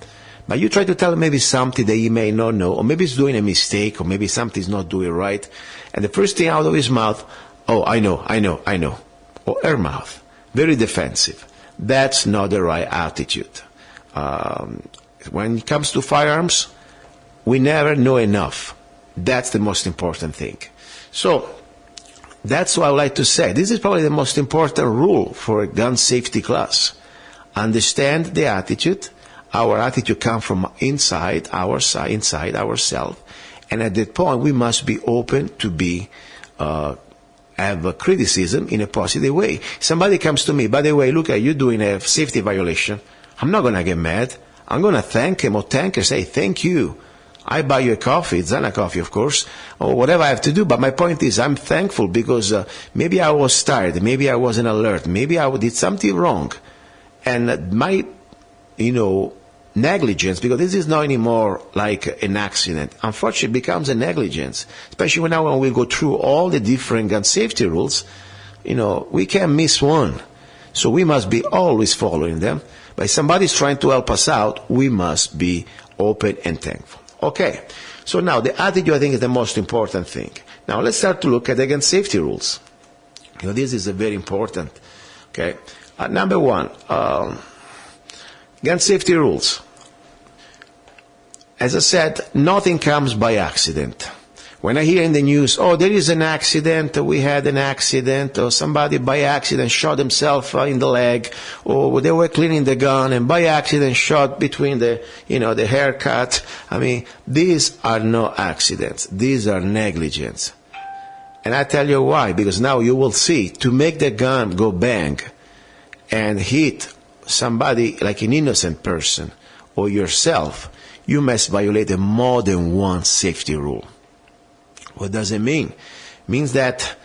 but you try to tell him maybe something that he may not know, or maybe he's doing a mistake, or maybe something's not doing right. And the first thing out of his mouth, oh, I know. Or her mouth. Very defensive. That's not the right attitude. When it comes to firearms, we never know enough. That's the most important thing. So, that's what I would like to say. This is probably the most important rule for a gun safety class. Understand the attitude. Our attitude comes from inside ourselves. And at that point, we must be open to have a criticism in a positive way. Somebody comes to me, by the way, look, you're doing a safety violation. I'm not going to get mad. I'm going to thank him or thank her, say, thank you. I buy you a coffee, Zanna coffee, of course, or whatever I have to do. But my point is, I'm thankful because maybe I was tired, maybe I wasn't alert, maybe I did something wrong. And my, negligence, because this is not anymore like an accident. Unfortunately, it becomes a negligence, especially now when we go through all the different gun safety rules. We can't miss one. So we must be always following them. But if somebody's trying to help us out, we must be open and thankful. Okay, so now the attitude, I think, is the most important thing. Now let's start to look at the gun safety rules. This is a very important. Okay, number one, gun safety rules. As I said, nothing comes by accident. When I hear in the news, oh, there is an accident, we had an accident, or somebody by accident shot himself in the leg, or they were cleaning the gun and by accident shot between the haircut. I mean, these are no accidents. These are negligence. And I tell you why, because now you will see, to make the gun go bang and hit somebody like an innocent person or yourself, you must violate more than one safety rule. What does it mean? It means that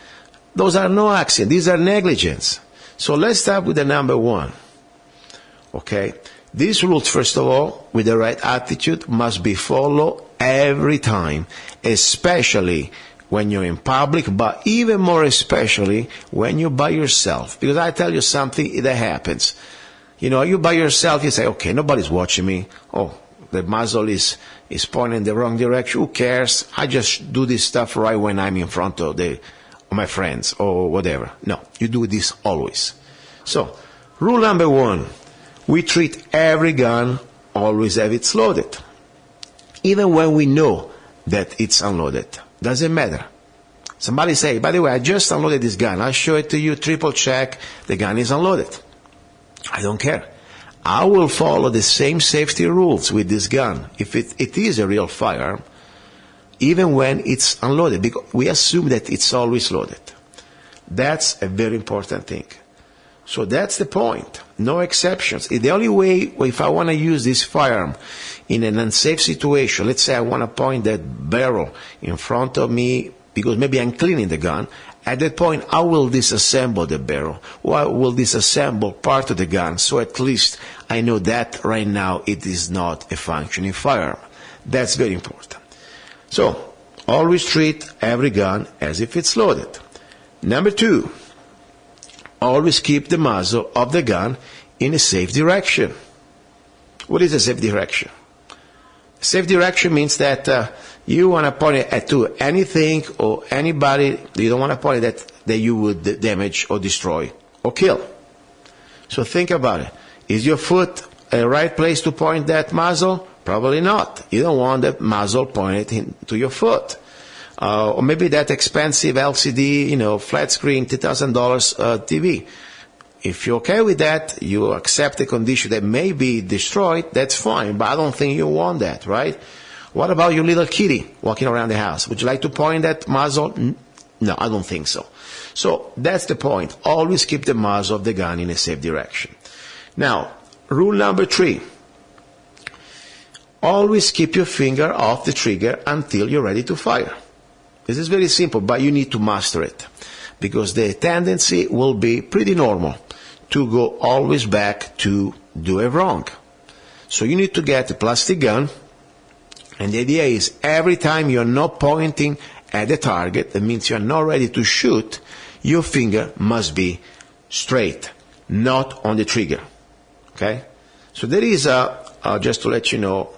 those are no accidents. These are negligence. So let's start with the number one. Okay? These rules, first of all, with the right attitude, must be followed every time, especially when you're in public, but even more especially when you're by yourself. Because I tell you something that happens. You by yourself, you say, okay, nobody's watching me. Oh, the muzzle is pointing in the wrong direction. Who cares? I just do this stuff right when I'm in front of my friends or whatever. No, you do this always. So, rule number one, we treat every gun always as it's loaded. Even when we know that it's unloaded. Doesn't matter. Somebody say, by the way, I just unloaded this gun. I'll show it to you, triple check, the gun is unloaded. I don't care. I will follow the same safety rules with this gun, if it is a real firearm, even when it's unloaded, because we assume that it's always loaded. That's a very important thing. So that's the point. No exceptions. The only way, if I want to use this firearm in an unsafe situation, let's say I want to point that barrel in front of me because maybe I'm cleaning the gun, at that point, I will disassemble the barrel, or I will disassemble part of the gun, so at least I know that right now it is not a functioning firearm. That's very important. So, always treat every gun as if it's loaded. Number two, always keep the muzzle of the gun in a safe direction. What is a safe direction? Safe direction means that you want to point it to anything or anybody. You don't want to point it that you would damage or destroy or kill. So think about it. Is your foot a right place to point that muzzle? Probably not. You don't want the muzzle pointed to your foot. Or maybe that expensive LCD, flat screen, $2,000 TV. If you're okay with that, you accept the condition that may be destroyed, that's fine, but I don't think you want that, right? What about your little kitty walking around the house? Would you like to point that muzzle? No, I don't think so. So that's the point. Always keep the muzzle of the gun in a safe direction. Now, rule number 3. Always keep your finger off the trigger until you're ready to fire. This is very simple, but you need to master it, because the tendency will be pretty normal to go always back to do it wrong. So you need to get a plastic gun, and the idea is every time you're not pointing at the target, that means you're not ready to shoot, your finger must be straight, not on the trigger. Okay? So there is just to let you know,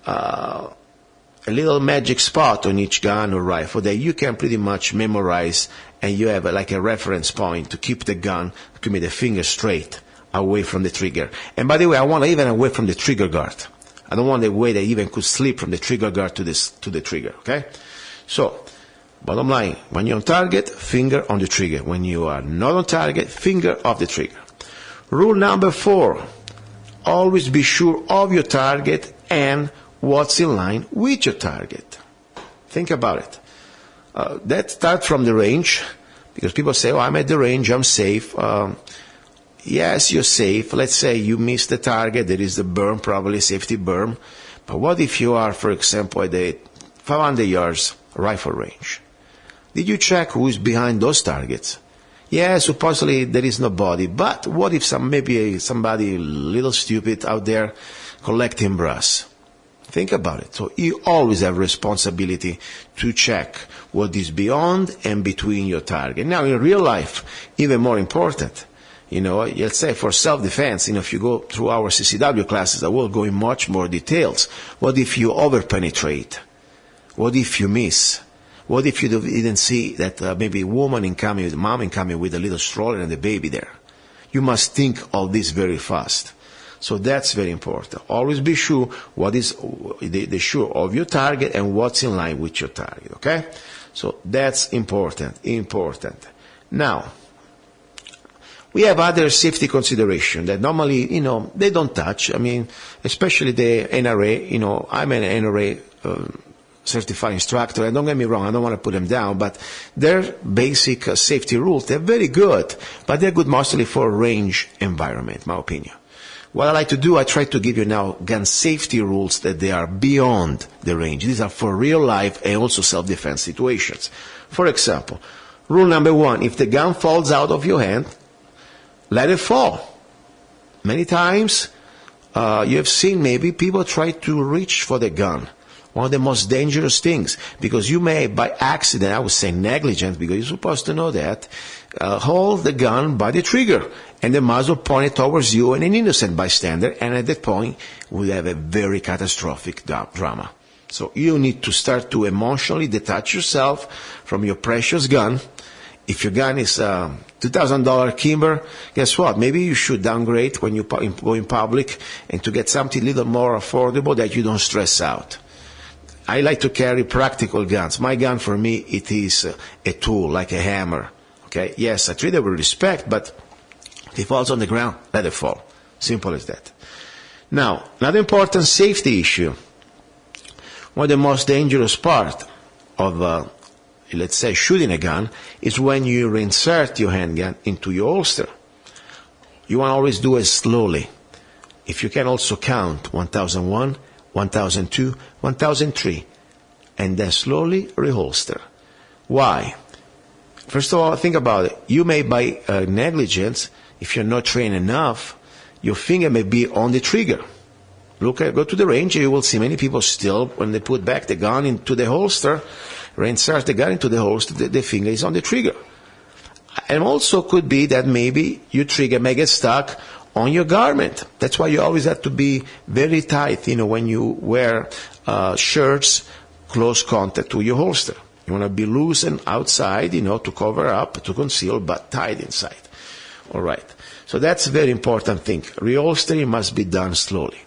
a little magic spot on each gun or rifle that you can pretty much memorize, and you have like a reference point to keep the gun, to keep the finger straight away from the trigger. And by the way, I want even away from the trigger guard. I don't want the way that even could slip from the trigger guard to the trigger, okay? So, bottom line, when you're on target, finger on the trigger. When you are not on target, finger off the trigger. Rule number 4, always be sure of your target and what's in line with your target. Think about it. That starts from the range, because people say, oh, I'm at the range, I'm safe. Yes, you're safe. Let's say you miss the target, there is the berm, probably safety berm. But what if you are, for example, at the 500 yards rifle range? Did you check who is behind those targets? Yeah, supposedly there is nobody. But what if maybe somebody a little stupid out there collecting brass? Think about it. So you always have responsibility to check what is beyond and between your target. Now, in real life, even more important, Let's say for self-defense, if you go through our CCW classes, I will go in much more details. What if you over-penetrate? What if you miss? What if you didn't see that maybe a woman incoming, a mom incoming with a little stroller and a baby there? You must think of this very fast. So that's very important. Always be sure what is the sure of your target and what's in line with your target, okay? So that's important. Now, we have other safety consideration that normally, they don't touch. I mean, especially the NRA, I'm an NRA certified instructor, and don't get me wrong, I don't want to put them down, but their basic safety rules, they're very good, but they're good mostly for range environment, my opinion. What I like to do, I try to give you now gun safety rules that they are beyond the range. These are for real life and also self-defense situations. For example, rule number 1, if the gun falls out of your hand, let it fall. Many times, you have seen maybe people try to reach for the gun. One of the most dangerous things, because you may, by accident, I would say negligent, because you're supposed to know that, hold the gun by the trigger, and the muzzle pointed towards you and an innocent bystander, and at that point, we'll have a very catastrophic drama. So you need to start to emotionally detach yourself from your precious gun. If your gun is $2,000 Kimber, guess what? Maybe you should downgrade when you go in public and to get something a little more affordable that you don't stress out. I like to carry practical guns. My gun, for me, it is a tool, like a hammer. Okay? Yes, I treat it with respect, but if it falls on the ground, let it fall. Simple as that. Now, another important safety issue. One of the most dangerous part of, let's say, shooting a gun is when you reinsert your handgun into your holster. You want to always do it slowly. If you can also count 1001, 1002, 1003, and then slowly reholster. Why? First of all, think about it. You may, by negligence, if you're not trained enough, your finger may be on the trigger. Go to the range, and you will see many people still, when they put back the gun into the holster, reinsert the gun into the holster, the finger is on the trigger. And also could be that maybe your trigger may get stuck on your garment. That's why you always have to be very tight, when you wear shirts, close contact to your holster. You want to be loose and outside, to cover up, to conceal, but tight inside. All right. So that's a very important thing. Reholstering must be done slowly.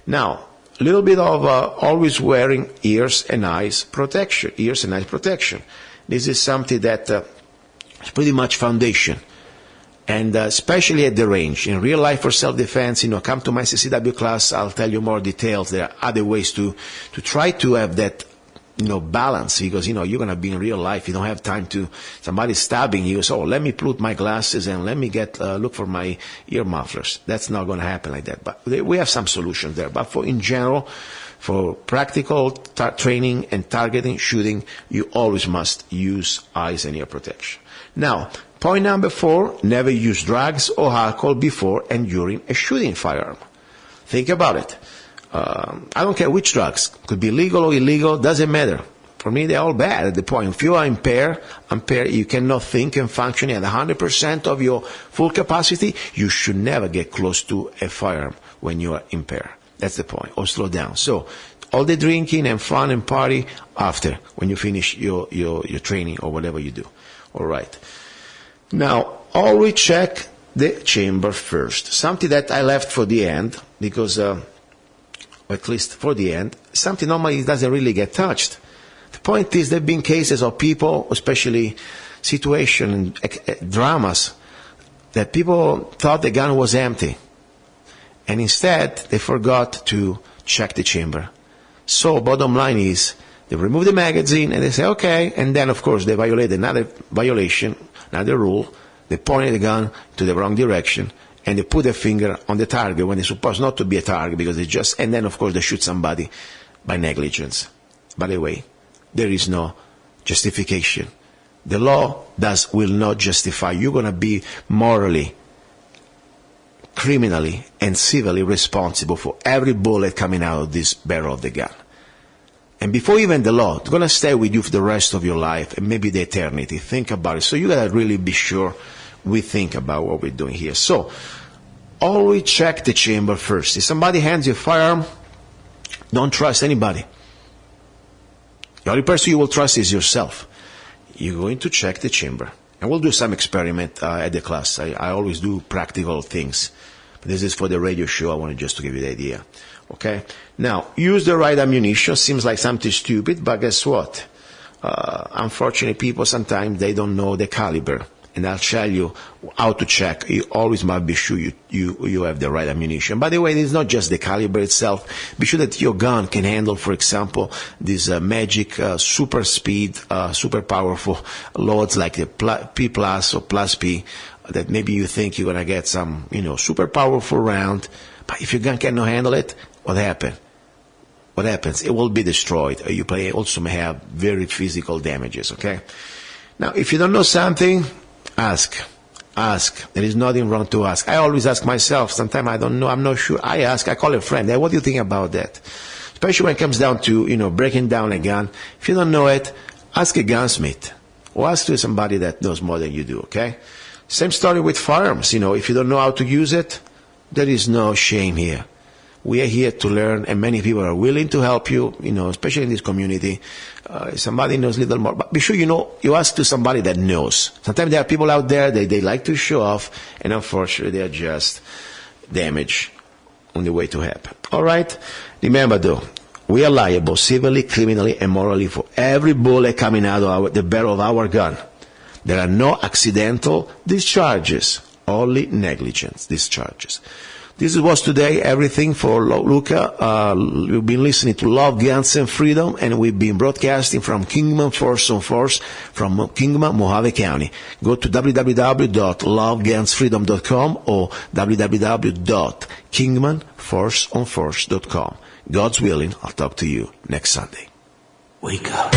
Now, a little bit of always wearing ears and eyes protection. This is something that is pretty much foundation. And especially at the range. In real life for self-defense, come to my CCW class, I'll tell you more details. There are other ways to try to have that, balance, because, you're going to be in real life. You don't have time to, somebody stabbing you, so let me put my glasses and let me look for my ear mufflers. That's not going to happen like that. But we have some solutions there. But in general, for practical training and targeting, shooting, you always must use eyes and ear protection. Now, point number 4, never use drugs or alcohol before and during a shooting firearm. Think about it. I don't care which drugs. Could be legal or illegal, doesn't matter. For me, they're all bad at the point. If you are impaired, you cannot think and function at 100% of your full capacity, you should never get close to a firearm when you are impaired. That's the point. Or slow down. So, all the drinking and fun and party after, when you finish your training or whatever you do. All right. Now, always check the chamber first. Something that I left for the end, because, at least for the end, something normally doesn't really get touched. The point is there have been cases of people, especially situation dramas, that people thought the gun was empty. And instead, they forgot to check the chamber. So, bottom line is, they remove the magazine and they say, okay, and then, of course, they violate another violation, another rule. They pointed the gun to the wrong direction, and they put their finger on the target when it's supposed not to be a target, because and then, of course, they shoot somebody by negligence. By the way, there is no justification. The law will not justify. You're going to be morally, criminally, and civilly responsible for every bullet coming out of this barrel of the gun. And before even the law, it's going to stay with you for the rest of your life and maybe the eternity. Think about it. So you got to really be sure we think about what we're doing here. So, always check the chamber first. If somebody hands you a firearm, don't trust anybody. The only person you will trust is yourself. You're going to check the chamber. And we'll do some experiment at the class. I always do practical things. This is for the radio show. I wanted just to give you the idea. Okay? Now, use the right ammunition. Seems like something stupid, but guess what? Unfortunately, people sometimes, they don't know the caliber. And I'll tell you how to check. You always must be sure you have the right ammunition. By the way, it's not just the caliber itself. Be sure that your gun can handle, for example, these magic super speed, super powerful loads like the P plus or plus P, that maybe you think you're going to get some, super powerful round. But if your gun cannot handle it, what happens? What happens? It will be destroyed. You also may have very physical damages, okay? Now, if you don't know something, ask. There is nothing wrong to ask. I always ask myself. Sometimes I don't know. I'm not sure. I ask. I call a friend. Hey, what do you think about that? Especially when it comes down to, breaking down a gun. If you don't know it, ask a gunsmith. Or ask to somebody that knows more than you do, okay? Same story with firearms. If you don't know how to use it, there is no shame here. We are here to learn, and many people are willing to help you, especially in this community. Somebody knows a little more. But be sure you ask to somebody that knows. Sometimes there are people out there, they like to show off, and unfortunately they are just damaged on the way to happen. All right? Remember, though, we are liable civilly, criminally, and morally for every bullet coming out of the barrel of our gun. There are no accidental discharges, only negligent discharges. This was today everything for Luca. We've been listening to Love, Guns, and Freedom, and we've been broadcasting from Kingman Force on Force from Kingman, Mojave County. Go to www.lovegunsfreedom.com or www.kingmanforceonforce.com. God's willing, I'll talk to you next Sunday. Wake up.